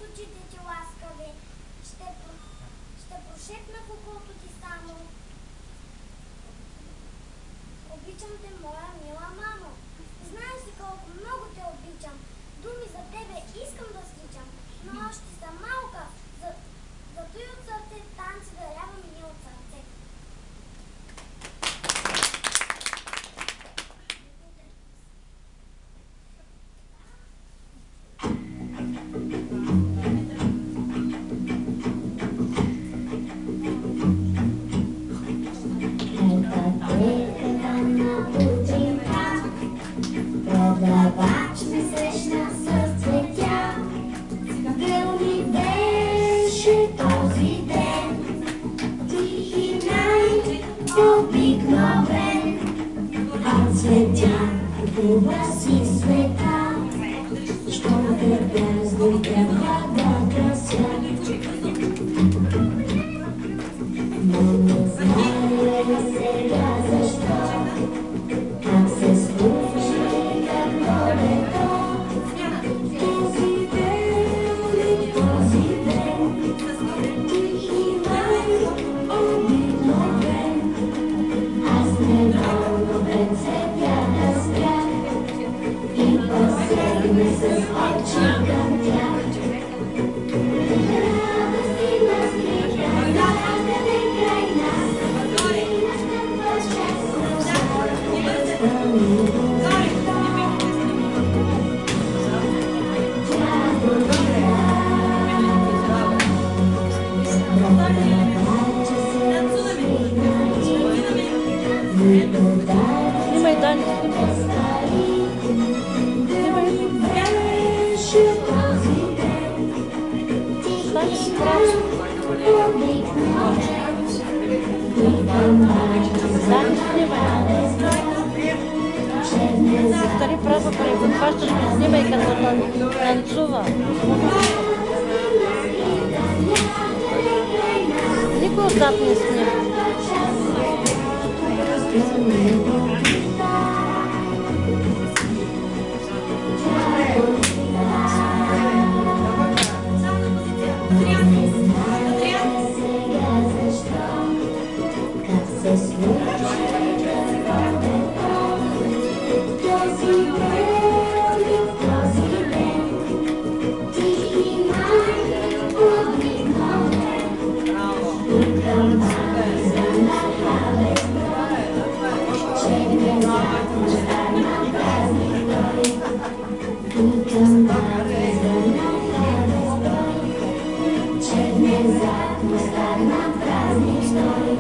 очите ти ласкави, ще прошепна в ухото ти само. Обичам те, моя мила мамо. Знаеш ли колко много те обичам? Думи за тебе искам да стичам, но още съм малка, зато и от сърце танци дарявам и от сърце. Продавач ме срещна с цветя. Бел ми беше този ден, тих и най-обикновен. А цветя купува си света, щом търпя с дойдеха да крася. Но не знае сега защо, как се случи. Снимай, Дани. Стари празно превъдващаш ме, снимай като танцува. Никой отзад не снима. Внезапно стана празник стой.